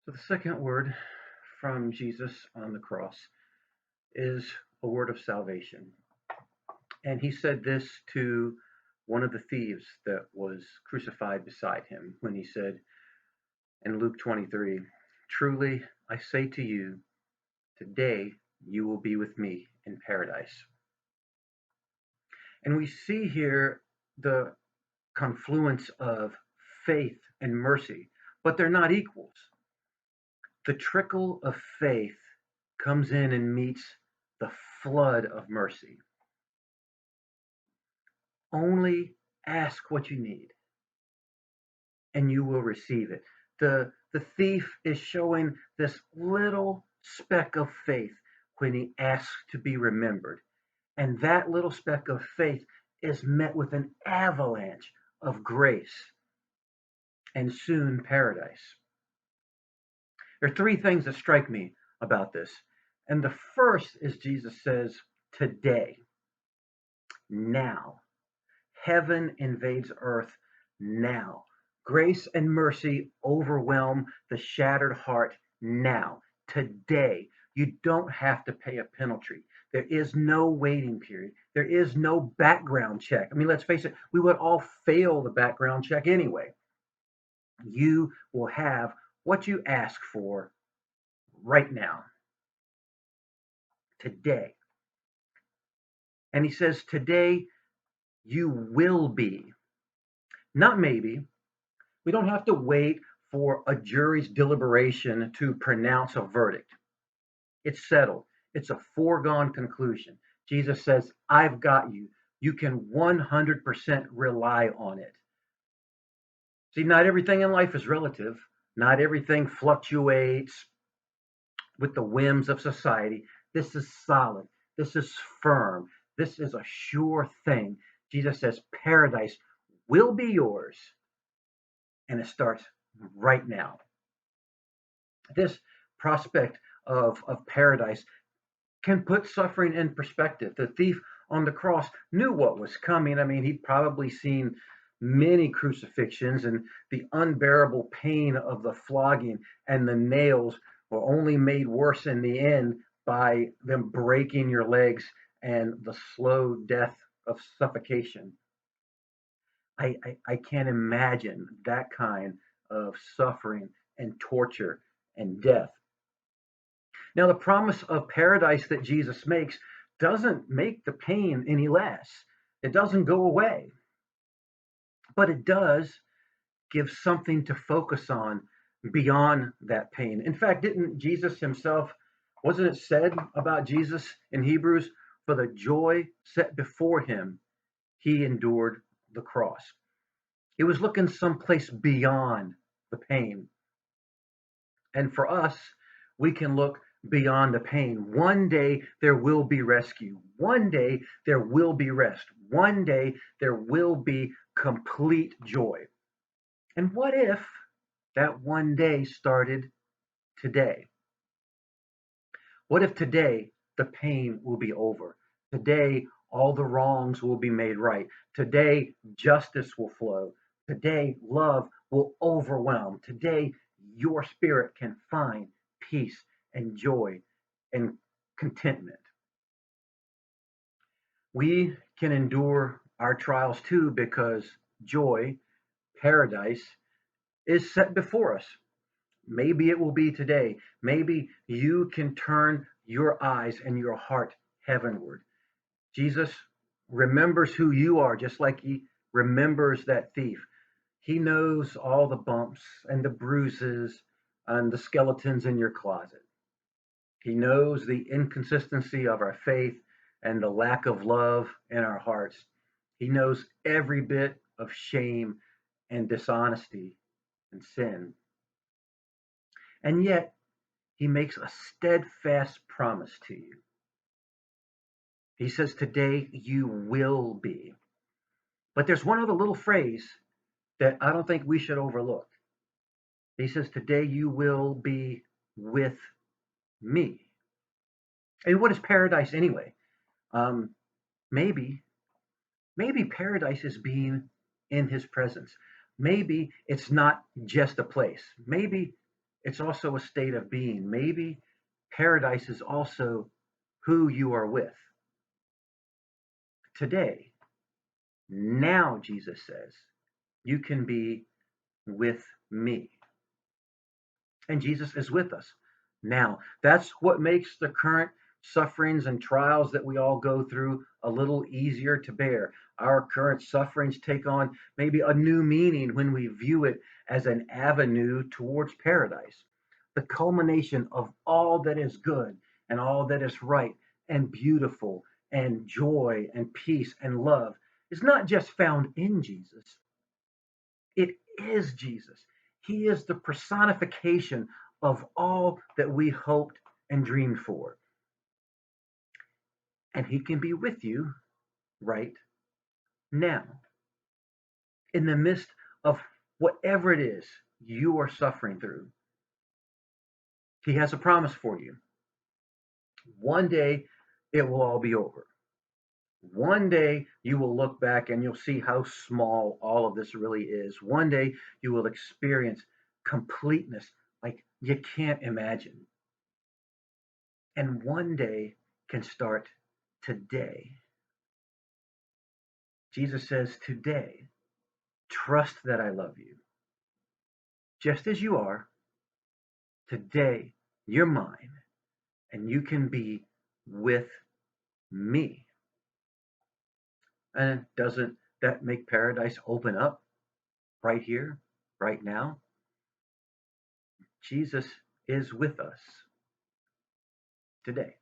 So the second word from Jesus on the cross is a word of salvation. And he said this to one of the thieves that was crucified beside him when he said in Luke 23, "Truly I say to you, today you will be with me in paradise." And we see here the confluence of faith and mercy, but they're not equals. The trickle of faith comes in and meets the flood of mercy. Only ask what you need and you will receive it. The thief is showing this little speck of faith when he asks to be remembered. And that little speck of faith is met with an avalanche of grace and soon paradise. There are three things that strike me about this. And the first is Jesus says, today, now. Heaven invades earth now. Grace and mercy overwhelm the shattered heart now. Today, you don't have to pay a penalty. There is no waiting period. There is no background check. I mean, let's face it, we would all fail the background check anyway. You will have what you ask for right now, today. And he says, today you will be, not maybe. We don't have to wait for a jury's deliberation to pronounce a verdict. It's settled. It's a foregone conclusion. Jesus says, I've got you. You can 100% rely on it. See, not everything in life is relative. Not everything fluctuates with the whims of society. This is solid. This is firm. This is a sure thing. Jesus says, paradise will be yours. And it starts right now. This prospect of paradise can put suffering in perspective. The thief on the cross knew what was coming. I mean, he'd probably seen many crucifixions, and the unbearable pain of the flogging and the nails were only made worse in the end by them breaking your legs and the slow death of suffocation. I can't imagine that kind of suffering and torture and death. Now, the promise of paradise that Jesus makes doesn't make the pain any less. It doesn't go away, but it does give something to focus on beyond that pain. In fact, didn't Jesus himself, wasn't it said about Jesus in Hebrews, for the joy set before him, he endured the cross. He was looking someplace beyond the pain. And for us, we can look beyond the pain. One day there will be rescue. One day there will be rest. One day there will be complete joy. And what if that one day started today? What if today the pain will be over? Today all the wrongs will be made right. Today justice will flow. Today love will overwhelm. Today your spirit can find peace and joy and contentment. We can endure our trials too because joy, paradise, is set before us. Maybe it will be today. Maybe you can turn your eyes and your heart heavenward. Jesus remembers who you are, just like he remembers that thief. He knows all the bumps and the bruises and the skeletons in your closet. He knows the inconsistency of our faith and the lack of love in our hearts. He knows every bit of shame and dishonesty and sin. And yet, he makes a steadfast promise to you. He says, today you will be. But there's one other little phrase that I don't think we should overlook. He says, today you will be with me. And what is paradise anyway? Um, maybe, maybe paradise is being in his presence. Maybe it's not just a place. Maybe It's also a state of being. Maybe paradise is also who you are with today. Now, Jesus says, you can be with me. And Jesus is with us now. That's what makes the current sufferings and trials that we all go through a little easier to bear. Our current sufferings take on maybe a new meaning when we view it as an avenue towards paradise, the culmination of all that is good and all that is right and beautiful and joy and peace and love is not just found in Jesus, it is Jesus. He is the personification of all that we hoped and dreamed for. And He can be with you right now, in the midst of whatever it is you are suffering through. He has a promise for you. One day it will all be over. One day you will look back and you'll see how small all of this really is. One day you will experience completeness like you can't imagine. And one day can start today. Jesus says, today, trust that I love you. Just as you are, today, you're mine, and you can be with me. And doesn't that make paradise open up right here, right now? Jesus is with us today.